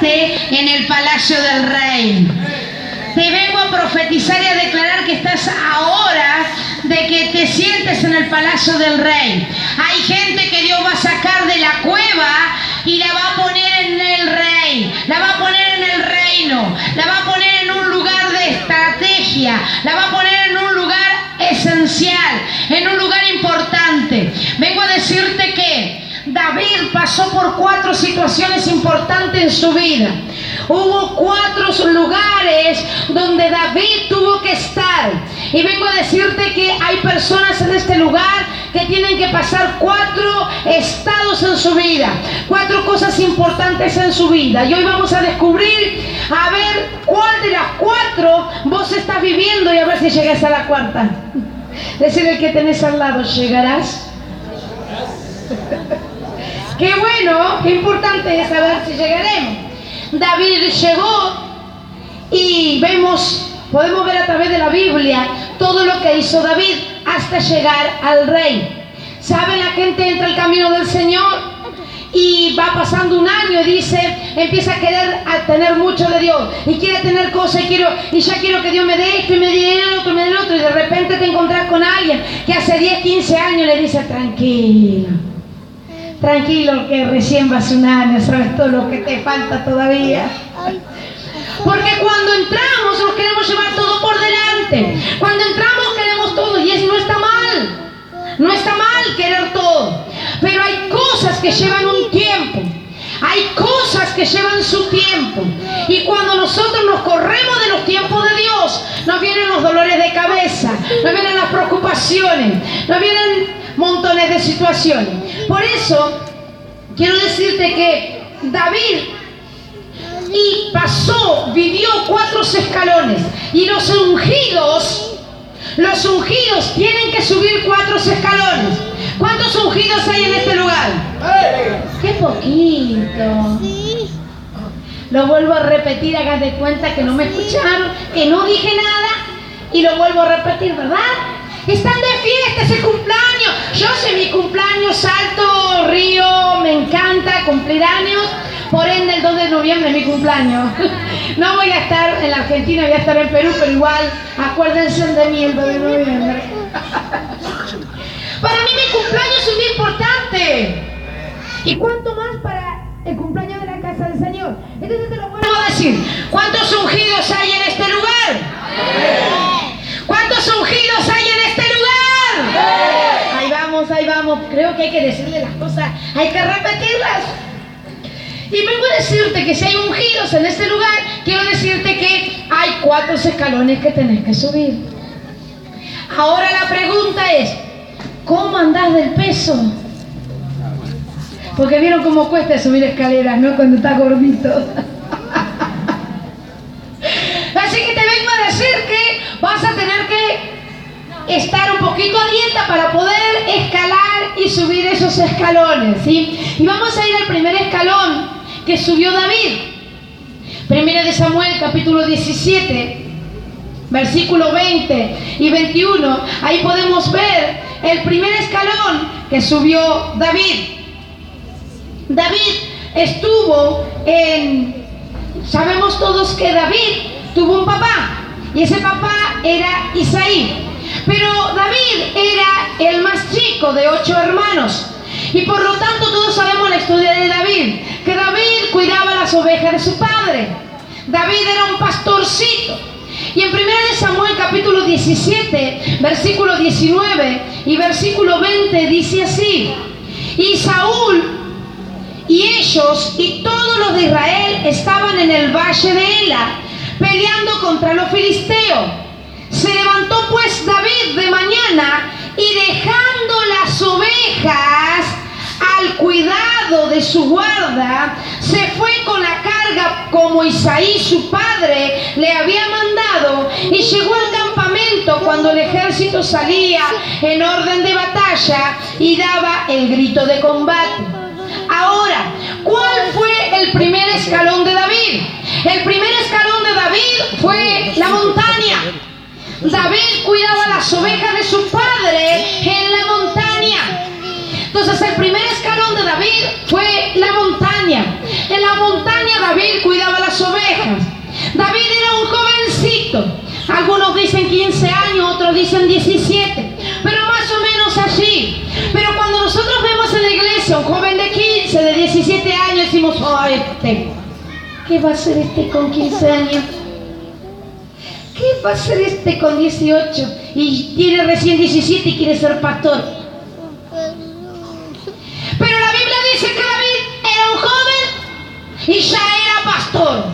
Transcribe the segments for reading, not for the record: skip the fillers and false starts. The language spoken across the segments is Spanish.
sentaste en el palacio del rey. Te vengo a profetizar y a declarar que estás ahora de que te sientes en el palacio del rey. Hay gente que Dios va a sacar de la cueva y la va a poner en el rey, la va a poner en el reino, la va a poner en un lugar de estrategia, la va a poner en un lugar esencial, en un lugar importante. Vengo a decirte que David pasó por 4 situaciones importantes en su vida. Hubo 4 lugares donde David tuvo que estar. Y vengo a decirte que hay personas en este lugar que tienen que pasar 4 estados en su vida, 4 cosas importantes en su vida. Y hoy vamos a descubrir, a ver cuál de las 4 vos estás viviendo y a ver si llegas a la 4ª. Decir el que tenés al lado, ¿llegarás? Qué bueno, qué importante es saber si llegaremos. David llegó y podemos ver a través de la Biblia todo lo que hizo David hasta llegar al rey. ¿Saben? La gente entra al camino del Señor y va pasando un año y empieza a querer tener mucho de Dios y quiere tener cosas y ya quiero que Dios me dé esto y me dé el otro, me dé el otro, y de repente te encontrás con alguien que hace 10, 15 años le dice: tranquilo, que recién va a ser un año, sabes todo lo que te falta todavía. Porque cuando entramos nos queremos llevar todo por delante. Cuando entramos queremos todo y no está mal. No está mal querer todo. Pero hay cosas que llevan un tiempo. Hay cosas que llevan su tiempo. Y cuando nosotros nos corremos de los tiempos de Dios, nos vienen los dolores de cabeza, nos vienen las preocupaciones, nos vienen montones de situaciones. Por eso quiero decirte que David vivió 4 escalones, y los ungidos tienen que subir 4 escalones. ¿Cuántos ungidos hay en este lugar? ¡Qué poquito! Lo vuelvo a repetir, hagan de cuenta que no me escucharon, que no dije nada, y lo vuelvo a repetir, ¿verdad? Están de fiesta, es el cumpleaños. Yo sé mi cumpleaños, salto, río, me encanta cumplir años. Por ende, el 2 de noviembre es mi cumpleaños. No voy a estar en la Argentina, voy a estar en Perú, pero igual, acuérdense de mí el 2 de noviembre. Para mí mi cumpleaños es un día importante. ¿Y cuánto más para el cumpleaños de la casa del Señor? Entonces te lo vuelvo a decir. ¿Cuántos ungidos hay en este lugar? ¿Cuántos ungidos hay en este lugar? Ahí vamos. Creo que hay que decirle las cosas, hay que repetirlas. Y vengo a decirte que si hay ungidos en este lugar, quiero decirte que hay 4 escalones que tenés que subir. Ahora la pregunta es, ¿cómo andás del peso? Porque vieron cómo cuesta subir escaleras, ¿no? Cuando estás gordito. Así que te vengo a decir que vas a tener que estar un poquito a dieta para poder escalar y subir esos escalones, ¿sí? Y vamos a ir al primer escalón que subió David. Primera de Samuel, capítulo 17, versículo 20 y 21. Ahí podemos ver el primer escalón que subió David. David estuvo sabemos todos que David tuvo un papá, y ese papá era Isaí. Pero David era el más chico de 8 hermanos. Y por lo tanto todos sabemos la historia de David, que David cuidaba las ovejas de su padre. David era un pastorcito. Y en 1 de Samuel capítulo 17, versículo 19 y versículo 20 dice así: y Saúl y ellos y todos los de Israel estaban en el valle de Ela, peleando contra los filisteos. Se levantó pues David de mañana y dejando las ovejas al cuidado de su guarda, se fue con la carga como Isaí su padre le había mandado, y llegó al campamento cuando el ejército salía en orden de batalla y daba el grito de combate. Ahora, ¿cuál fue el primer escalón de David? El primer escalón de David fue la montaña. David cuidaba las ovejas de su padre en la montaña. Entonces el primer escalón de David fue la montaña. En la montaña David cuidaba las ovejas. David era un jovencito. Algunos dicen 15 años, otros dicen 17, pero más o menos allí. Pero cuando nosotros vemos en la iglesia un joven de 15, de 17 años, decimos, oh, ¿qué va a hacer este con 15 años? ¿Qué va a hacer este con 18? Y tiene recién 17 y quiere ser pastor. Pero la Biblia dice que David era un joven y ya era pastor.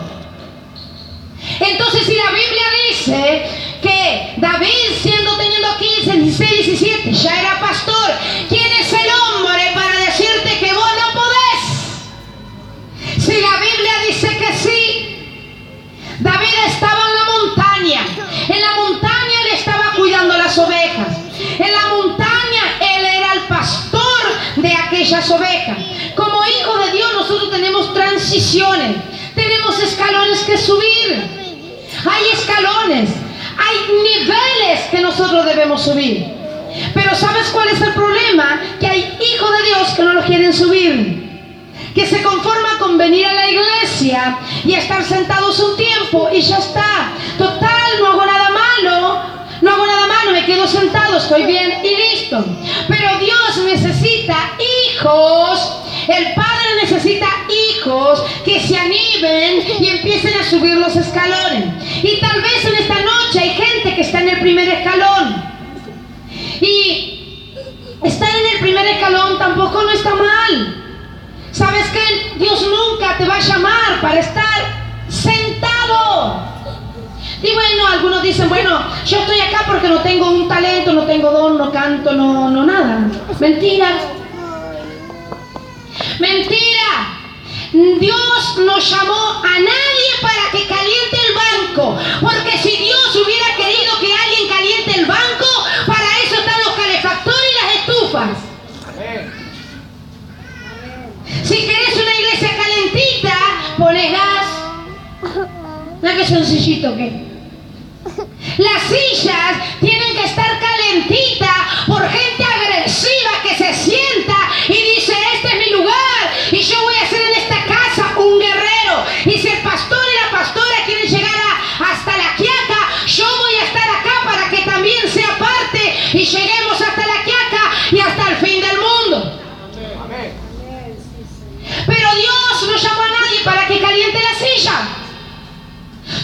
Entonces, si la Biblia dice que David, teniendo 15, 16, 17, ya era pastor, ¿quién es el hombre para decirte que vos no podés? Si la Biblia dice que sí, David estaba en la montaña. En la montaña él estaba cuidando las ovejas. En la montaña él era el pastor de aquellas ovejas. Como hijos de Dios nosotros tenemos transiciones, tenemos escalones que subir. Hay escalones, hay niveles que nosotros debemos subir. Pero ¿sabes cuál es el problema? Que hay hijos de Dios que no lo quieren subir, que se conforman con venir a la iglesia y estar sentados un tiempo y ya está. Total, no hago nada malo, me quedo sentado, estoy bien y listo. Pero Dios necesita hijos. El Padre necesita hijos que se animen y empiecen a subir los escalones. Y tal vez en esta noche hay gente que está en el primer escalón. Y estar en el primer escalón tampoco no está mal. ¿Sabes qué? Dios nunca te va a llamar para estar sentado. Y bueno, algunos dicen, bueno, yo estoy acá porque no tengo un talento, no tengo don, no canto, no nada. Mentira. Mentira. Dios no llamó a nadie para que caliente el banco, porque si Dios hubiera querido que alguien caliente el banco, para eso están los calefactores y las estufas. Si querés una iglesia calentita, pones gas. ¿No que sencillito que? Las sillas tienen que estar calentitas por gente agresiva que se sienta y dice, este es mi lugar y yo voy a ser en esta casa un guerrero. Y si el pastor y la pastora quieren llegar hasta la Quiaca, yo voy a estar acá para que también sea parte y lleguemos hasta la Quiaca y hasta el fin del mundo. Pero Dios no llamó a nadie para que caliente la silla.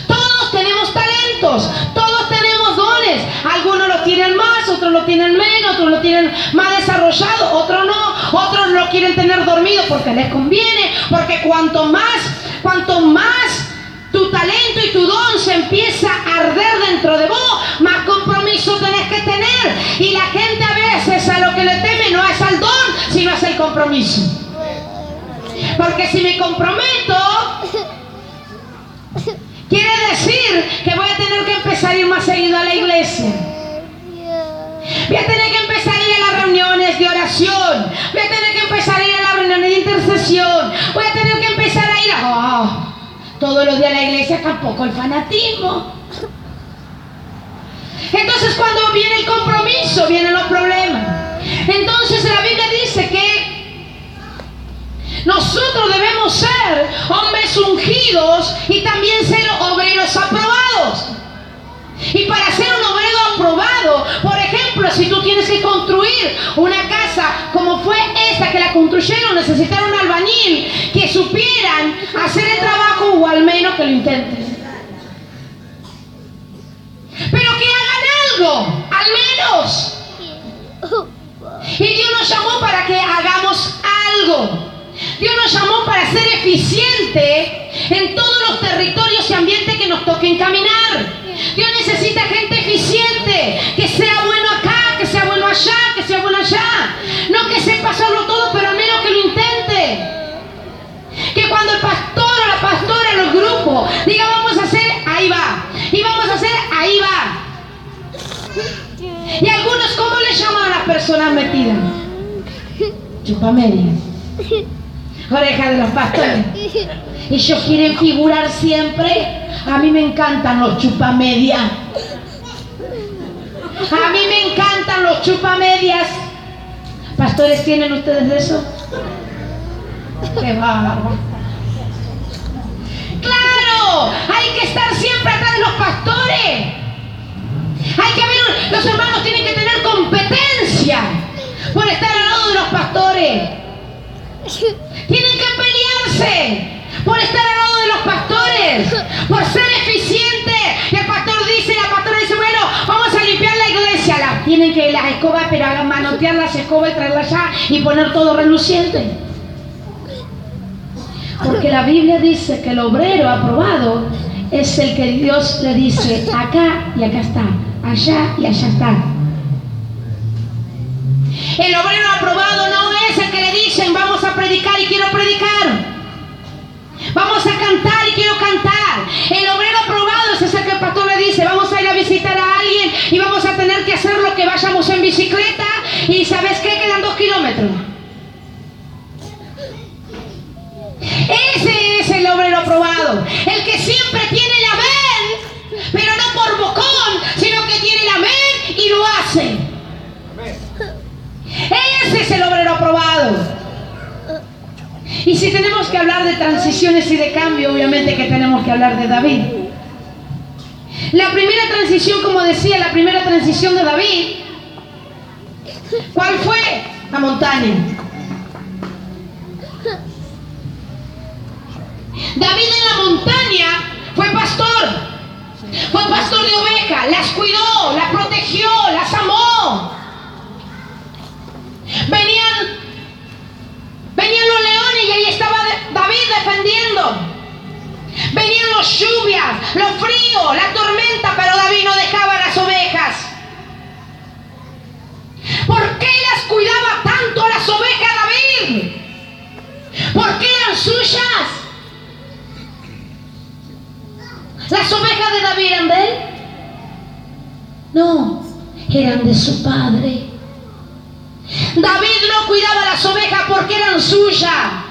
Todos tenemos talentos, todos tenemos dones. Algunos los tienen más, otros lo tienen menos, otros lo tienen más desarrollado, otros no, otros lo quieren tener dormido porque les conviene, porque cuanto más tu talento y tu don se empieza a arder dentro de vos, más compromiso tenés que tener. Y la gente a veces a lo que le teme no es al don, sino es el compromiso. Porque si me comprometo, quiere decir que voy a tener que empezar a ir más seguido a la iglesia. Voy a tener que empezar a ir a las reuniones de oración. Voy a tener que empezar a ir a las reuniones de intercesión. Voy a tener que empezar a ir todos los días a la iglesia, tampoco el fanatismo. Entonces cuando viene el compromiso, vienen los problemas. Entonces la Biblia dice que nosotros debemos ser hombres ungidos y también ser obreros aprobados. Y para ser un obrero aprobado, por ejemplo, si tú tienes que construir una casa como fue esta que la construyeron, necesitaron un albañil que supieran hacer el trabajo o al menos que lo intenten. Pero que hagan algo, al menos. Y Dios nos llamó para que hagamos algo. Dios nos llamó para ser eficiente en todos los territorios y ambientes que nos toquen caminar. Dios necesita gente eficiente, que sea bueno acá, que sea bueno allá, que sea bueno allá. No que sepa hacerlo todo, pero al menos que lo intente. Que cuando el pastor o la pastora en los grupos diga vamos a hacer, ahí va. Y vamos a hacer, ahí va. Y algunos, ¿cómo le llaman a las personas metidas? Chupamedias. Oreja de los pastores. Y ellos quieren figurar siempre. A mí me encantan los chupamedias. A mí me encantan los chupamedias. ¿Pastores tienen ustedes de eso? Qué bárbaro. escoba, pero a manotear las escobas y traerlas allá y poner todo reluciente. Porque la Biblia dice que el obrero aprobado es el que Dios le dice acá y acá está, allá y allá está. El obrero aprobado no es el que le dicen vamos a predicar y quiero predicar, vamos a cantar y quiero cantar. El obrero aprobado es ese que el pastor le dice vamos a ir a visitar a alguien y vamos a tener que hacer lo que vayamos en bicicleta y ¿sabes qué? Quedan 2 kilómetros. Ese es el obrero aprobado, el que siempre tiene el amén, pero no por bocón, sino que tiene el amén y lo hace. Ese es el obrero aprobado. Y si tenemos que hablar de transiciones y de cambio, obviamente que tenemos que hablar de David. La primera transición, como decía, la primera transición de David, ¿cuál fue? La montaña. David en la montaña fue pastor de ovejas, las cuidó, las protegió, las amó. Venían los leones y ahí estaba David defendiendo. Venían las lluvias, los fríos, la tormenta, pero David no dejaba las ovejas. ¿Por qué las cuidaba tanto a las ovejas David? ¿Por qué eran suyas? ¿Las ovejas de David eran de él? No, eran de su padre. David no cuidaba las ovejas porque eran suyas.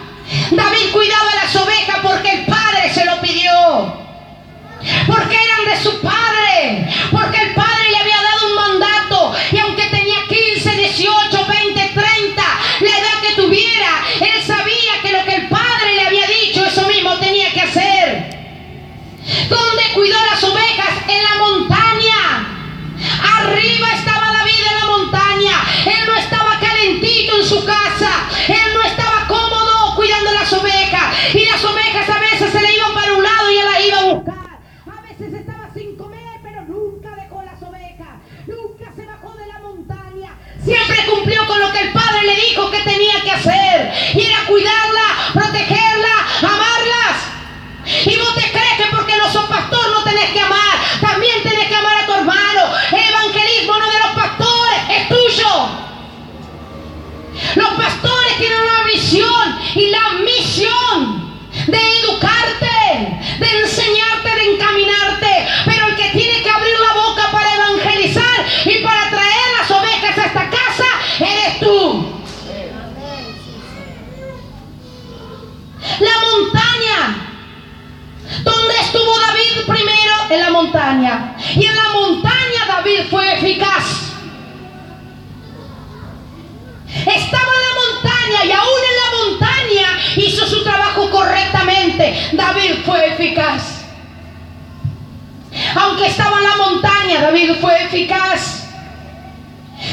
David cuidaba las ovejas porque el padre se lo pidió. Porque eran de su padre. Porque el padre le había dado un mandato. Y aunque tenía 15, 18, 20, 30, la edad que tuviera, él sabía que lo que el padre le había dicho, eso mismo tenía que hacer. ¿Dónde cuidó las ovejas? En la montaña. Arriba estaba David en la montaña. Él no estaba calentito en su casa. Él no estaba cómodo cuidando las ovejas. Y las ovejas a veces se le iban para un lado y él las iba a buscar. A veces estaba sin comer, pero nunca dejó las ovejas. Nunca se bajó de la montaña. Siempre cumplió con lo que el padre le dijo que tenía que hacer. Y era cuidarla, protegerla, amarlas. Y vos te crees que porque no sos pastor no tenés que amar. También tenés que amar a tu hermano. El evangelismo no es de los pastores, es tuyo. Los pastores tienen una visión y la misión de educarte, de enseñarte, de encaminarte. Pero el que tiene que abrir la boca para evangelizar y para traer las ovejas a esta casa eres tú. La montaña. ¿Dónde estuvo David primero? En la montaña. Y en la montaña David fue eficaz. Estaba en la montaña y aún en la montaña hizo su trabajo correctamente. David fue eficaz. Aunque estaba en la montaña, David fue eficaz.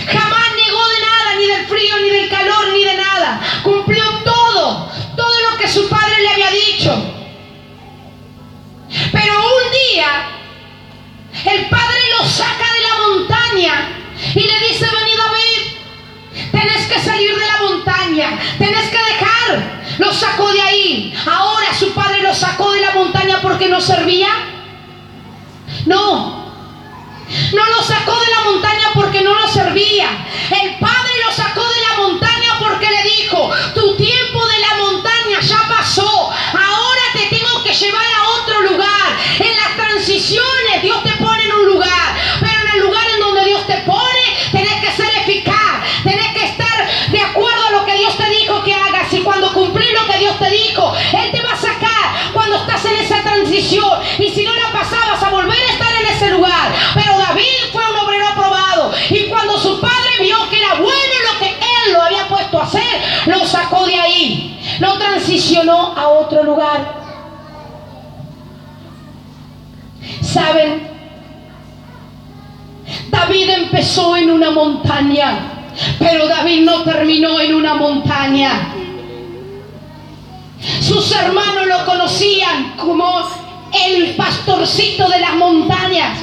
Jamás negó de nada, ni del frío, ni del calor, ni de nada. Cumplió todo lo que su padre le había dicho. Pero un día el padre lo saca de la montaña y le dice: vení David, tenés que salir de la montaña, tenés que dejar. Lo sacó de ahí. Ahora su padre lo sacó de la montaña porque no servía. No lo sacó de la montaña porque no lo servía. El padre lo sacó de la montaña porque le dijo: tu tiempo de la montaña ya pasó, ahora te tengo que llevar a otro lugar. En las transiciones Dios te pone en un lugar, pero en el lugar en donde Dios te pone tenés que ser eficaz, tenés que estar de acuerdo a lo que Dios te dijo que hagas. Y cuando cumplís lo que Dios te dijo, Él te va a sacar cuando estás en esa transición. Y si no la pasabas, a volver a estar en ese lugar. Pero David fue un obrero aprobado, y cuando su padre vio que era bueno lo que él lo había puesto a hacer, lo sacó de ahí, lo transicionó a otro lugar. ¿Saben? David empezó en una montaña, pero David no terminó en una montaña. Sus hermanos lo conocían como el pastorcito de las montañas.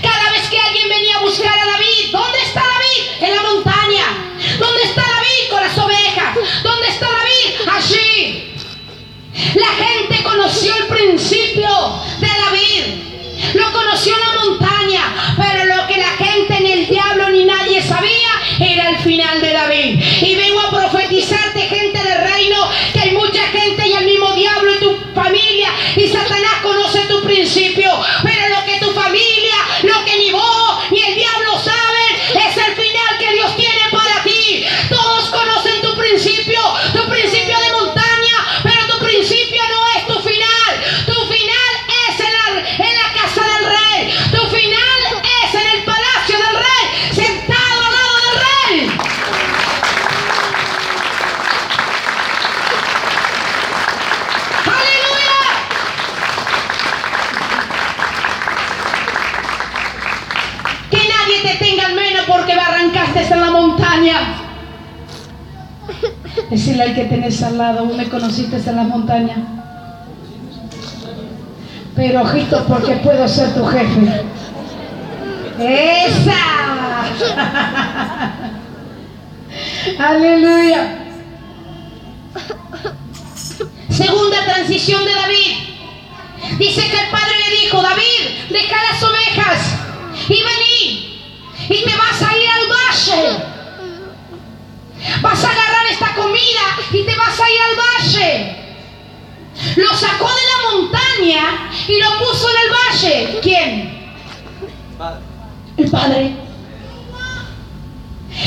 Cada vez que alguien venía a buscar a David, ¿dónde está David? En la montaña. ¿Dónde está David? Con las ovejas. ¿Dónde está David? Allí. La gente conoció el principio de David, lo conoció en la montaña, pero lo que la gente, ni el diablo ni nadie sabía, era el final de David. Y vengo a profetizarte, gente del reino, que hay mucha gente y el mismo diablo y tu familia y Satanás conoce tu principio, pero lo que tu familia, lo que ni vos ni el diablo saben, es el final que Dios tiene para ti. Todos conocen tu principio de montaña, pero tu principio no es tu final. Tu final es en la casa del rey. Tu final es en el palacio del rey, sentado al lado del rey. ¡Aleluya! Que nadie te tenga al menos porque arrancaste en la montaña. Decirle al que tenés al lado, ¿vos me conociste en la montaña? Pero ojito, porque puedo ser tu jefe. ¡Esa! ¡Aleluya! Segunda transición de David. Dice que el padre le dijo: David, deja las ovejas y vení, y te vas a ir al valle. Vas a agarrar esta comida y te vas a ir al valle. Lo sacó de la montaña y lo puso en el valle. ¿Quién? El padre.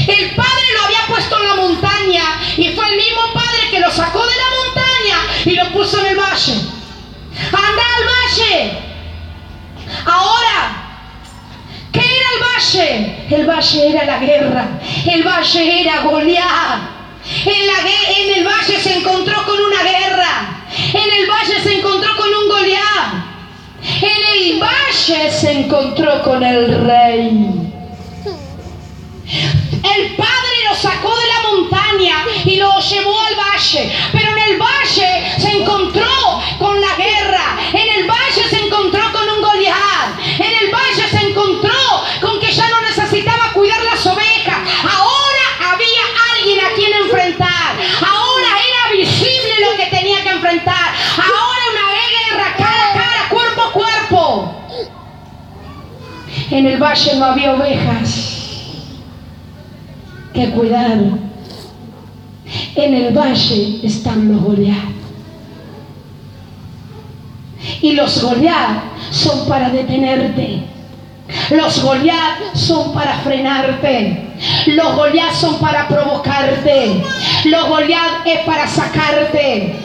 El padre lo había puesto en la montaña y fue el mismo padre que lo sacó de la montaña y lo puso en el valle. Anda al valle. Ahora, ¿qué era el valle? El valle era la guerra. El valle era Goliat. En el valle se encontró con una guerra. En el valle se encontró con un Goliat. En el valle se encontró con el rey. El padre lo sacó de la montaña y lo llevó al valle. Pero en el valle se encontró con la guerra. En el valle se encontró con un Goliat. En el valle se encontró con que ya no necesitaba cuidar las ovejas. Ahora había alguien a quien enfrentar. Ahora era visible lo que tenía que enfrentar. Ahora una guerra cara a cara, cuerpo a cuerpo. En el valle no había ovejas que cuidar. En el valle están los Goliat. Y los Goliat son para detenerte. Los Goliat son para frenarte. Los Goliat son para provocarte. Los Goliat es para sacarte.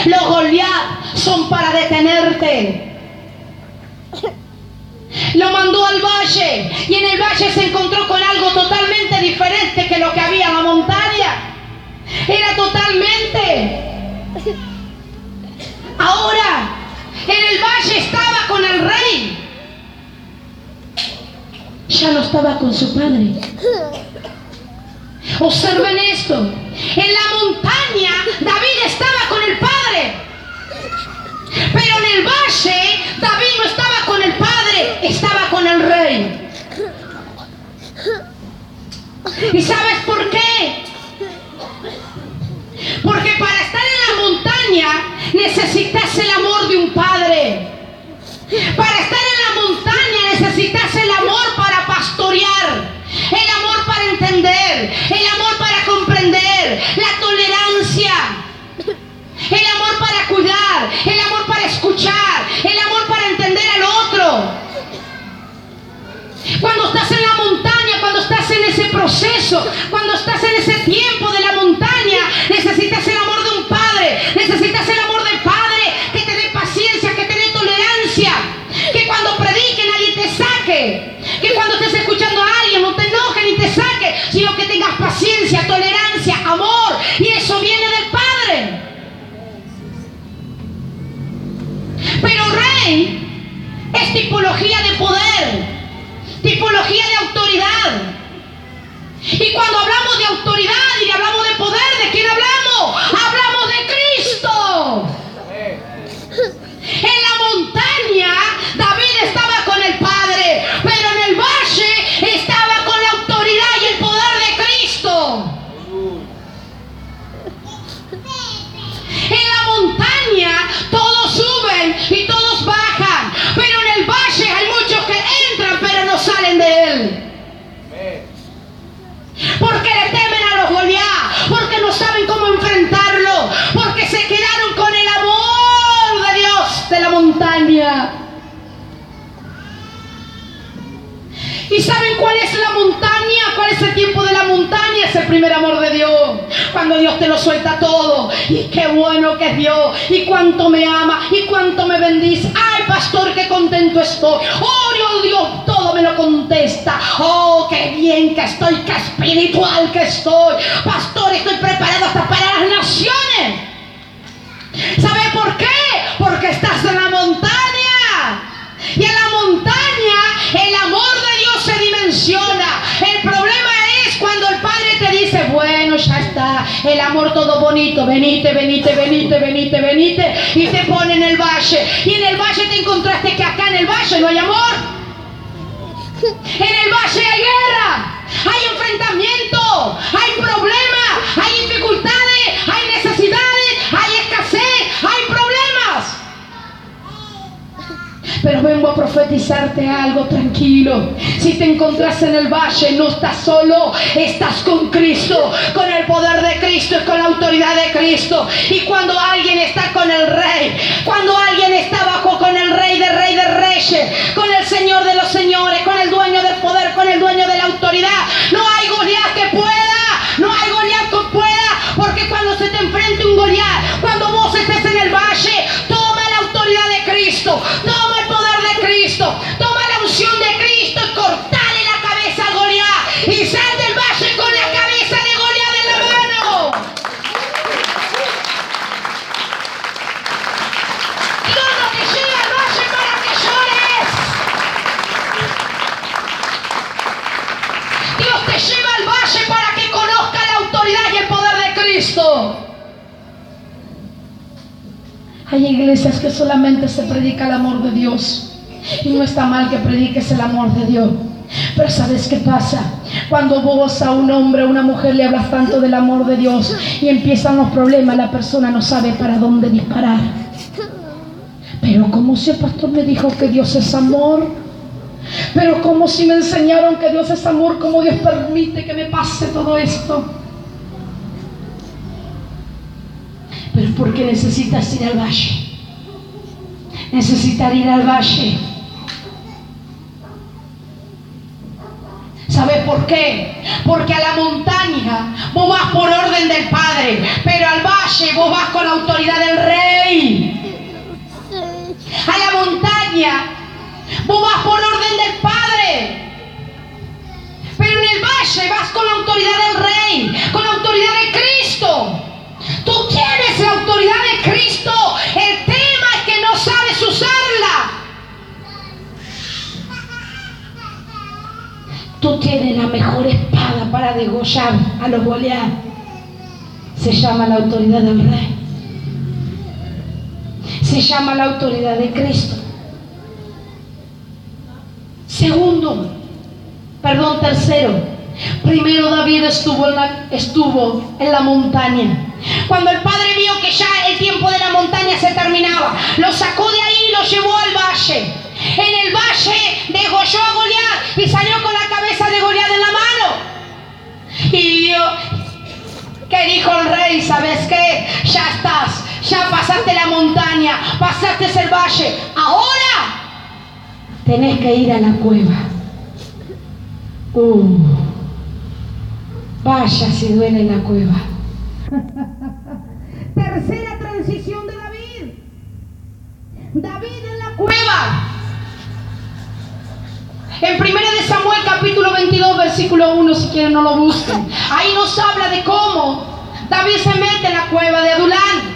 Los Goliat son para detenerte. Lo mandó al valle y en el valle se encontró con algo totalmente diferente que lo que había en la montaña. Era totalmente. Ahora en el valle estaba con el rey. Ya no estaba con su padre. Observen esto. En la montaña David estaba con el padre, pero en el valle David no estaba con el padre, estaba con el rey. ¿Y sabes por qué? Porque para estar en la montaña necesitas el amor de un padre. Para estar en la montaña necesitas el amor para pastorear, el amor para entender, el amor para comprender, la tolerancia, el amor para cuidar, el amor para escuchar, el amor para entender al otro. Cuando estás en la montaña, cuando estás en ese proceso, cuando estás en ese tiempo de la montaña, necesitas el amor de un padre, necesitas el amor del padre que te dé paciencia, que te dé tolerancia, que cuando predique nadie te saque, que cuando estés escuchando a alguien no te enoje ni te saque, sino que tengas paciencia, tolerancia, amor, y eso viene del padre. Pero rey es tipología de poder, tipología de autoridad. Y cuando hablamos de autoridad y hablamos de poder, ¿de quién hablamos? Hablamos de Cristo. En la montaña David estaba con el Padre. ¿Y saben cuál es la montaña? ¿Cuál es el tiempo de la montaña? Es el primer amor de Dios. Cuando Dios te lo suelta todo. Y qué bueno que es Dios. Y cuánto me ama. Y cuánto me bendice. Ay, pastor, qué contento estoy. Oh, Dios, todo me lo contesta. Oh, qué bien que estoy. Qué espiritual que estoy. Pastor, estoy preparado hasta para las naciones. ¿Sabe por qué? Porque estás en la montaña. Y en la montaña el amor de Dios se dimensiona. El problema es cuando el Padre te dice, bueno, ya está, el amor todo bonito, venite, y te pone en el valle. Y en el valle te encontraste que acá en el valle no hay amor. En el valle hay guerra, hay enfrentamiento, hay problemas, hay dificultades, hay necesidades, hay escasez, hay problemas. Pero vengo a profetizarte algo, tranquilo. Si te encontrás en el valle, no estás solo, estás con Cristo, con el poder de Cristo y con la autoridad de Cristo. Y cuando alguien está con el Rey, cuando alguien está bajo con el Rey de Reyes, con el Señor de los señores, con el dueño del poder, con el dueño de la autoridad, no hay Goliat que pueda, no hay Goliat que pueda, porque cuando se te enfrente un Goliat, cuando vos estés en el valle, toma la autoridad de Cristo, toma el poder de Cristo, toma la unción de Cristo y cortale la cabeza a Goliat y sal del valle con la cabeza de Goliat en la mano. Dios no te lleva al valle para que llores. Dios te lleva al valle para que conozca la autoridad y el poder de Cristo. Hay iglesias que solamente se predica el amor de Dios. Y no está mal que prediques el amor de Dios. Pero ¿sabes qué pasa? Cuando vos a un hombre o a una mujer le hablas tanto del amor de Dios y empiezan los problemas, la persona no sabe para dónde disparar. Pero como si el pastor me dijo que Dios es amor. Pero como si me enseñaron que Dios es amor, ¿cómo Dios permite que me pase todo esto? Pero porque necesitas ir al valle. Necesitas ir al valle. ¿Sabes por qué? Porque a la montaña vos vas por orden del Padre, pero al valle vos vas con la autoridad del Rey. A la montaña vos vas por orden del Padre, pero en el valle vas con la autoridad del Rey, con la autoridad de Cristo. Tú tienes la autoridad de Cristo. El tema es que no sabes usarla. Tú tienes la mejor espada para degollar a los Goliat. Se llama la autoridad del Rey. Se llama la autoridad de Cristo. Tercero. Primero David estuvo en la montaña. Cuando el Padre vio que ya el tiempo de la montaña se terminaba, lo sacó de ahí y lo llevó al valle. En el valle degolló a Goliat y salió con la cabeza de Goliat en la mano. Y ¿qué dijo el rey? ¿Sabes qué? Ya estás, ya pasaste la montaña, pasaste el valle. Ahora tenés que ir a la cueva. Vaya si duele la cueva. Tercera transición de David. David en la cueva. En 1 Samuel capítulo 22 versículo 1, si quieren no lo busquen. Ahí nos habla de cómo David se mete en la cueva de Adulán.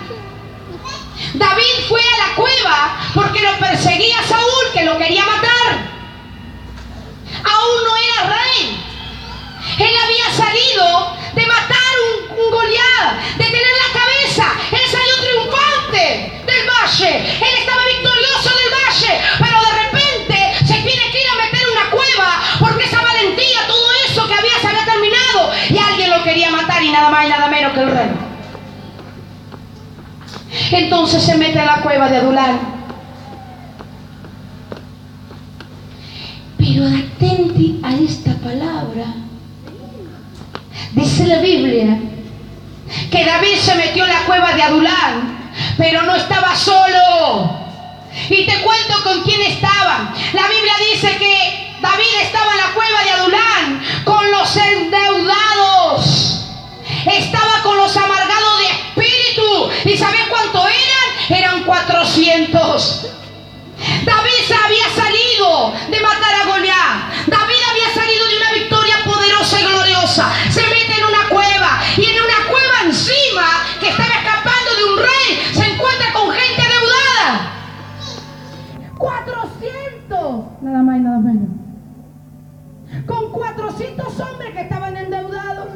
David fue a la cueva porque lo perseguía Saúl, que lo quería matar. Aún no era rey. Él había salido de matar un Goliat, de tener la cabeza. Él salió triunfante del valle. Él estaba victorioso del valle. Pero de repente se tiene que ir a meter en una cueva porque esa valentía, todo eso que se había terminado. Y alguien lo quería matar y nada más y nada menos que el rey. Entonces se mete a la cueva de Adulán. Pero atenti a esta palabra. Dice la Biblia que David se metió en la cueva de Adulán, pero no estaba solo. Y te cuento con quién estaba. La Biblia dice que David estaba en la cueva 400. David se había salido de matar a Goliat. David había salido de una victoria poderosa y gloriosa. Se mete en una cueva, y en una cueva encima, que estaba escapando de un rey, se encuentra con gente endeudada. 400, nada más y nada menos. Con 400 hombres que estaban endeudados.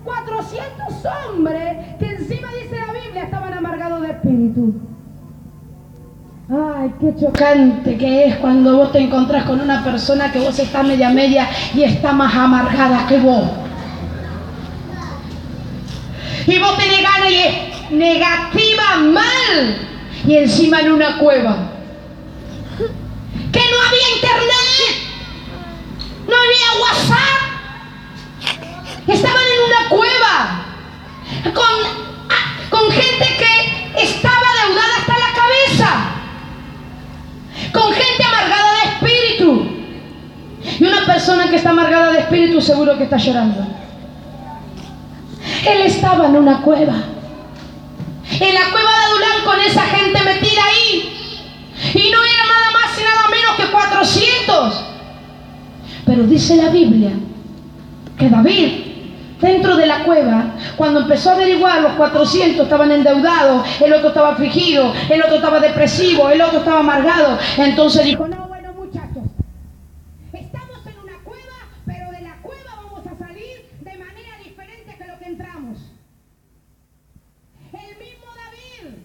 400 hombres que encima, dice la Biblia, estaban amargados de espíritu. Ay, qué chocante que es cuando vos te encontrás con una persona que vos estás media y está más amargada que vos. Y vos tenés ganas y es negativa, mal, y encima en una cueva. Que no había internet, no había WhatsApp. Estaban en una cueva con gente que estaba deudada hasta la cabeza, con gente amargada de espíritu. Y una persona que está amargada de espíritu seguro que está llorando. Él estaba en una cueva, en la cueva de Adulán, con esa gente metida ahí, y no era nada más y nada menos que 400. Pero dice la Biblia que David, dentro de la cueva, cuando empezó a averiguar, los 400 estaban endeudados, el otro estaba afligido, el otro estaba depresivo, el otro estaba amargado. Entonces dijo: no, bueno, muchachos, estamos en una cueva, pero de la cueva vamos a salir de manera diferente que lo que entramos. El mismo David,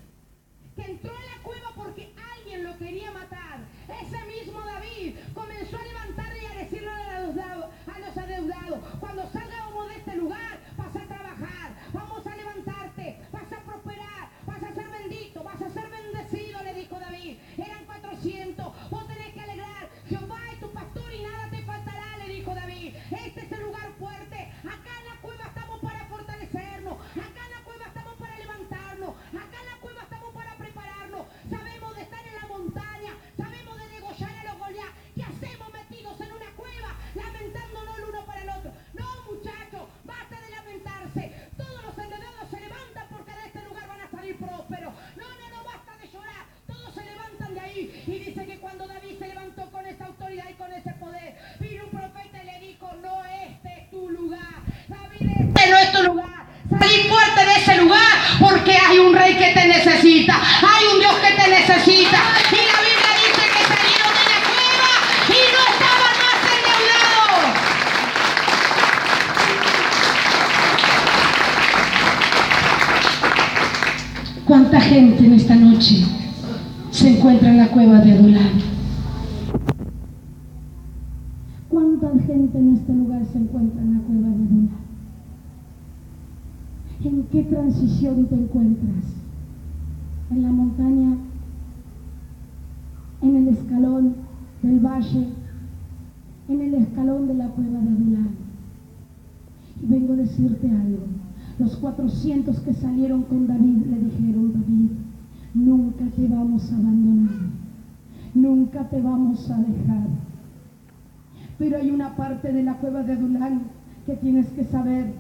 que entró en la cueva porque alguien lo quería matar, ese mismo David comenzó a levantarle y a decirle a los adeudados: cuando salgamos de este lugar, vas a trabajar, vamos a levantarte, vas a prosperar, vas a ser bendito, vas a ser bendecido, le dijo David. Eran 400, vos tenés que alegrar, Jehová es tu pastor y nada te faltará, le dijo David. Este es el lugar fuerte, acá en la cueva estamos para fortalecernos, acá en la cueva estamos para levantarnos, acá en la cueva estamos para prepararnos. Sabemos de estar en la montaña, sabemos de degollar a los Goliat. ¿Qué hacemos metidos en una cueva, lamentándonos el uno para el otro? No, muchachos, basta de lamentarse. Todos los endeudados se levantan porque de este lugar van a salir prósperos. No, basta de llorar. Todos se levantan de ahí. Y dice que cuando David se levantó con esa autoridad y con ese poder, vino un profeta y le dijo: no, este es tu lugar. David, este no es tu lugar. Salí fuerte de ese lugar porque hay un rey que te necesita. Hay un Dios que te necesita. Y la Biblia dice que salieron de la cueva y no estaban más endeudados. ¿Cuánta gente en esta noche se encuentra en la cueva de Adulán? ¿Cuánta gente en este lugar se encuentra en la cueva de Adulán? ¿En qué transición te encuentras? ¿En la montaña? ¿En el escalón del valle? ¿En el escalón de la cueva de Adulán? Y vengo a decirte algo. Los 400 que salieron con David le dijeron: David, nunca te vamos a abandonar, nunca te vamos a dejar. Pero hay una parte de la cueva de Adulán que tienes que saber.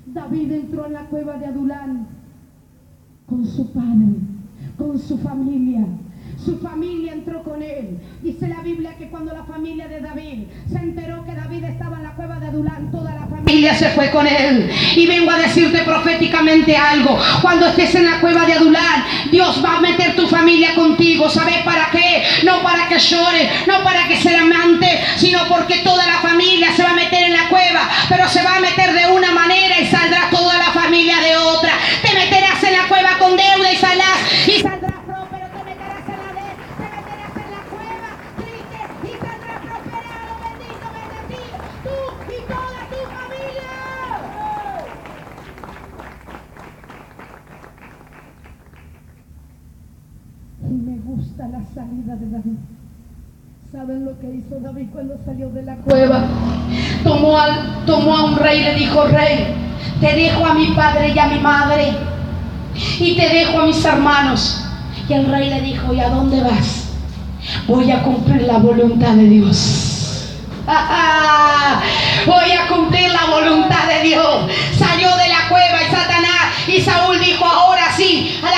David entró en la cueva de Adulán con su padre, con su familia. Su familia entró con él. Dice la Biblia que cuando la familia de David se enteró que David estaba en la cueva de Adulán, toda la familia se fue con él. Y vengo a decirte proféticamente algo: cuando estés en la cueva de Adulán, Dios va a meter tu familia contigo. ¿Sabes para qué? No para que llores, no para que sean amantes, sino porque toda la familia se va a meter en la cueva, pero se va a meter de una manera y saldrá toda la familia de otra. Te meterás en la cueva con deuda y saldrás próspero, te meterás en la cueva triste y saldrás prosperado, bendito, bendecido, tú y toda tu familia. Y me gusta la salida de David. ¿Saben lo que hizo David cuando salió de la cueva? Tomó a un rey y le dijo: rey, te dejo a mi padre y a mi madre y te dejo a mis hermanos. Y el rey le dijo: ¿y a dónde vas? Voy a cumplir la voluntad de Dios. Voy a cumplir la voluntad de Dios. Salió de la cueva y Satanás y Saúl dijo: ahora sí, a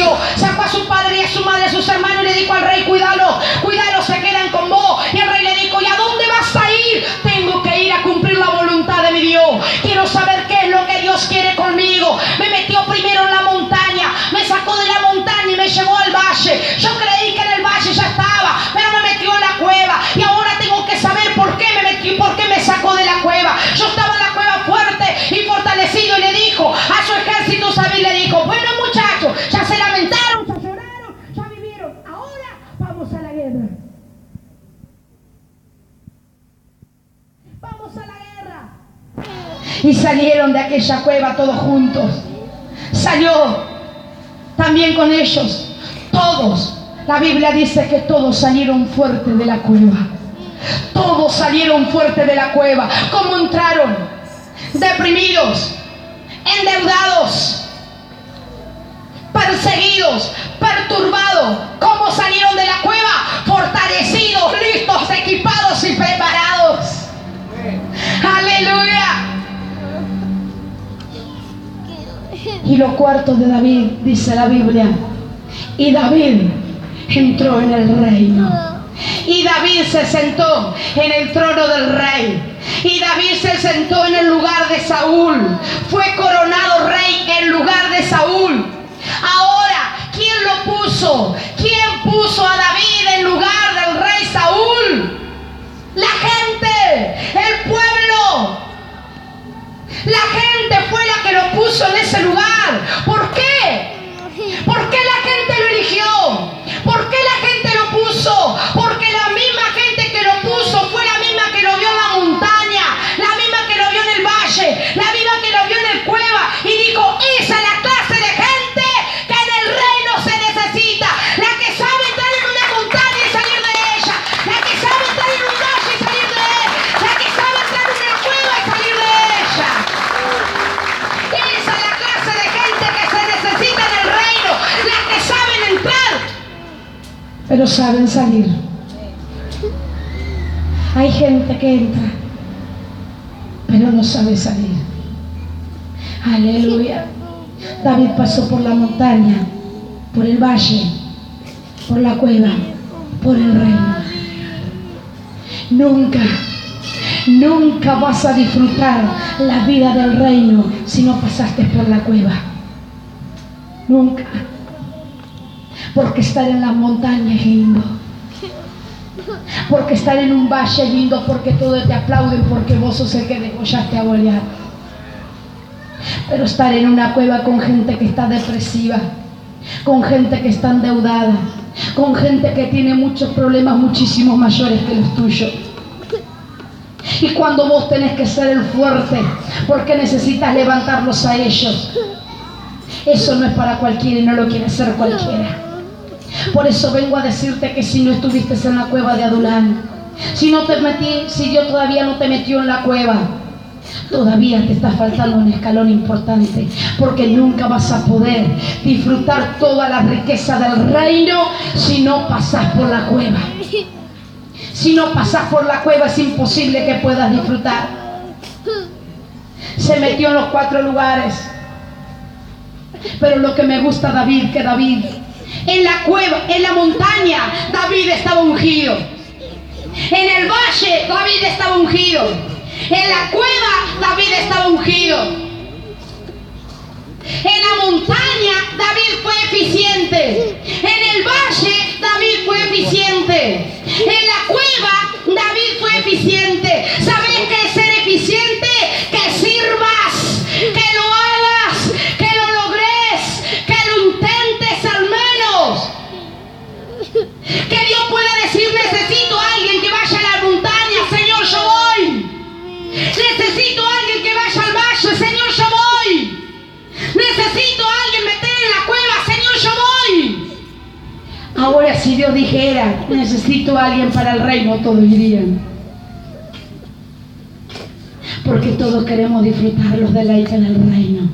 palacio, sacó a su padre y a su madre, a sus hermanos, y le dijo al rey: cuídalo, cuídalo, se quedan con vos. Y el rey le dijo: ¿y a dónde vas a ir? Tengo que ir a cumplir la voluntad de mi Dios. Quiero saber qué es lo que Dios quiere conmigo. Me metió primero en la montaña, me sacó de la montaña y me llevó al valle. Yo creí que en el valle ya estaba, pero me metió en la cueva. Y ahora tengo que saber por qué me metió, por qué me sacó de la cueva. Yo estaba en la cueva fuerte y fortalecido, y le dijo a su ejército: David le dijo: bueno, muchachos, ya se lamentaron, ya lloraron, ya vivieron, ahora vamos a la guerra. Vamos a la guerra. Y salieron de aquella cueva todos juntos. Salió también con ellos todos. La Biblia dice que todos salieron fuertes de la cueva. Todos salieron fuertes de la cueva. ¿Cómo entraron? Deprimidos, endeudados, perseguidos, perturbados. ¿Cómo salieron de la cueva? Fortalecidos, listos, equipados y preparados. ¡Aleluya! Y los cuartos de David, dice la Biblia, y David entró en el reino. Y David se sentó en el trono del rey. Y David se sentó en el lugar de Saúl. Fue coronado rey en lugar de Saúl. Ahora, ¿quién lo puso? ¿Quién puso a David en lugar del rey Saúl? La gente, el pueblo. La gente fue la que lo puso en ese lugar. ¿Por qué? ¿Por qué la gente lo eligió? ¿Por qué la gente lo puso? Porque la misma gente que lo puso fue la misma que lo vio en la montaña, la misma que lo vio en el valle, la misma que lo vio en el cueva, y dijo: esa es la clase de gente que en el reino se necesita, la que sabe entrar en una montaña y salir de ella, la que sabe entrar en un valle y salir de él, la que sabe entrar en una cueva y salir de ella. Esa es la clase de gente que se necesita en el reino, la que saben entrar pero saben salir. Hay gente que entra pero no sabe salir. Aleluya. David pasó por la montaña, por el valle, por la cueva, por el reino. Nunca vas a disfrutar la vida del reino si no pasaste por la cueva. Nunca. Porque estar en la montaña es lindo. Porque estar en un valle es lindo, porque todos te aplauden porque vos sos el que degollaste a Goliat. Pero estar en una cueva con gente que está depresiva, con gente que está endeudada, con gente que tiene muchos problemas muchísimos mayores que los tuyos. Y cuando vos tenés que ser el fuerte, porque necesitas levantarlos a ellos, eso no es para cualquiera y no lo quiere ser cualquiera. Por eso vengo a decirte que si no estuviste en la cueva de Adulán, si Dios todavía no te metió en la cueva, todavía te está faltando un escalón importante, porque nunca vas a poder disfrutar toda la riqueza del reino si no pasas por la cueva. Si no pasas por la cueva es imposible que puedas disfrutar. Se metió en los 4 lugares. Pero lo que me gusta David, que David en la cueva, en la montaña, David estaba ungido. En el valle, David estaba ungido. En la cueva, David estaba ungido. En la montaña, David fue eficiente. En el valle, David fue eficiente. En la cueva, David fue eficiente. ¿Sabes qué es ser eficiente? Que sirvas, que lo hagas, que lo logres, que lo intentes al menos. Que Dios pueda decir: necesito a alguien que vaya a la montaña, Señor, yo voy. Necesito a alguien que vaya al valle, Señor, yo voy. Necesito a alguien meter en la cueva, Señor, yo voy. Ahora, si Dios dijera: necesito a alguien para el reino, todos irían. Porque todos queremos disfrutar los deleites del reino.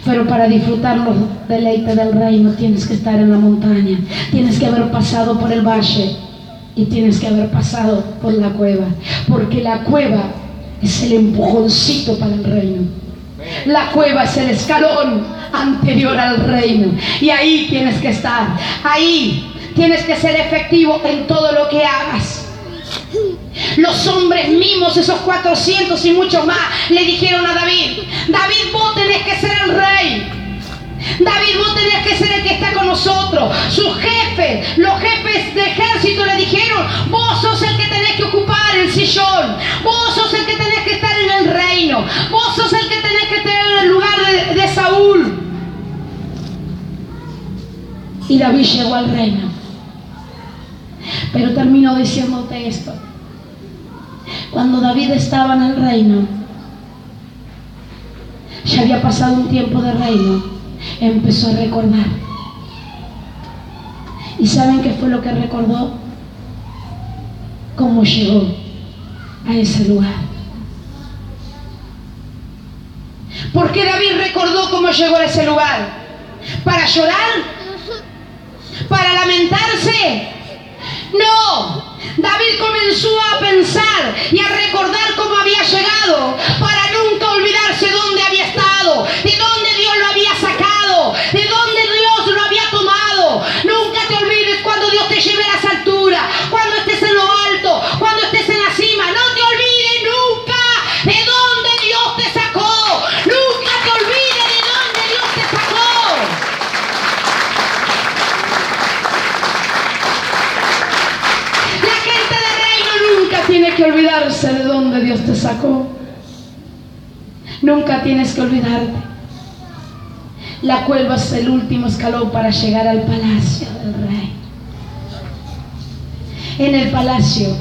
Pero para disfrutar los deleites del reino tienes que estar en la montaña, tienes que haber pasado por el valle y tienes que haber pasado por la cueva. Porque la cueva es el empujoncito para el reino. La cueva es el escalón anterior al reino. Y ahí tienes que estar. Ahí tienes que ser efectivo en todo lo que hagas. Los hombres mismos, esos 400 y muchos más, le dijeron a David: David, vos tenés que ser el rey. David, vos tenés que ser el que está con nosotros. Sus jefes, los jefes de ejército le dijeron: vos sos el que tenés que ocupar el sillón. Vos sos el que tenés que estar en el reino. Vos sos el que tenés que estar en el lugar de Saúl. Y David llegó al reino. Pero termino diciéndote esto. Cuando David estaba en el reino, ya había pasado un tiempo de reino, empezó a recordar. ¿Y saben qué fue lo que recordó? Cómo llegó a ese lugar. ¿Por qué David recordó cómo llegó a ese lugar? ¿Para llorar? ¿Para lamentarse? No. David comenzó a pensar y a recordar cómo había llegado, para nunca olvidarse dónde había estado, de dónde Dios lo había sacado, de dónde Dios lo había tomado. Nunca te olvides cuando Dios te lleve a las alturas, cuando estés en lo alto, cuando estés en la cima. No te olvides nunca de dónde Dios te sacó. Nunca te olvides de dónde Dios te sacó. Tienes que olvidarse de dónde Dios te sacó. Nunca tienes que olvidarte. La cueva es el último escalón para llegar al palacio del rey. En el palacio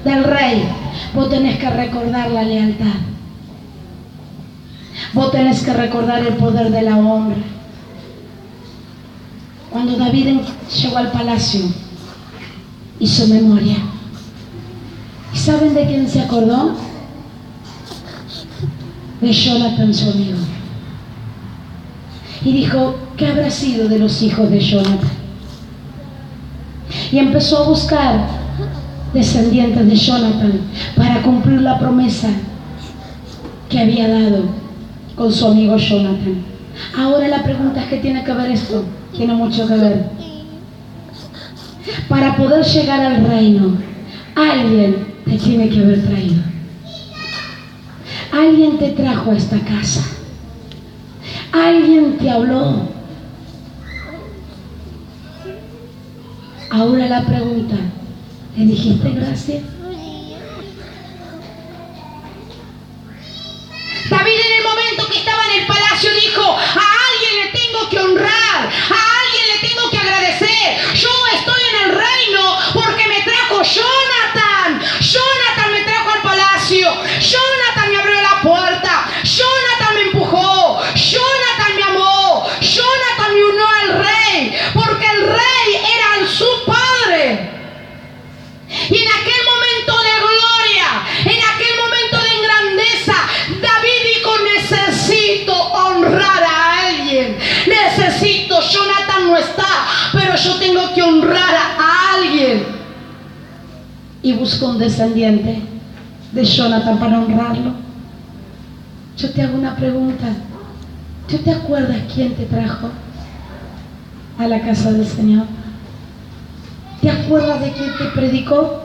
del rey vos tenés que recordar la lealtad. Vos tenés que recordar el poder de la honra. Cuando David llegó al palacio, hizo memoria. ¿Y saben de quién se acordó? De Jonathan, su amigo. Y dijo: ¿qué habrá sido de los hijos de Jonathan? Y empezó a buscar descendientes de Jonathan para cumplir la promesa que había dado con su amigo Jonathan. Ahora la pregunta es: ¿qué tiene que ver esto? Tiene mucho que ver. Para poder llegar al reino, alguien te tiene que haber traído. Alguien te trajo a esta casa. Alguien te habló. Ahora la pregunta: ¿le dijiste gracias? David, en el momento que estaba en el palacio, dijo: a alguien le tengo que honrar, a alguien le tengo que agradecer. Yo estoy en el reino porque me trajo Jonathan. Jonathan me trajo al palacio. Jonathan me abrió la puerta. Jonathan me empujó. Jonathan me amó. Jonathan me unió al rey, porque el rey era su padre. Y en aquel momento de gloria, en aquel momento de grandeza, David dijo: necesito honrar a alguien. Necesito, Jonathan no está, pero yo tengo que honrar a alguien. Y buscó un descendiente de Jonathan para honrarlo. Yo te hago una pregunta: ¿tú te acuerdas quién te trajo a la casa del Señor? ¿Te acuerdas de quién te predicó?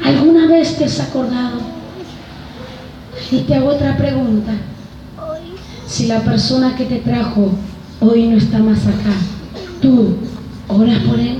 ¿Alguna vez te has acordado? Y te hago otra pregunta: si la persona que te trajo hoy no está más acá, ¿tú oras por él?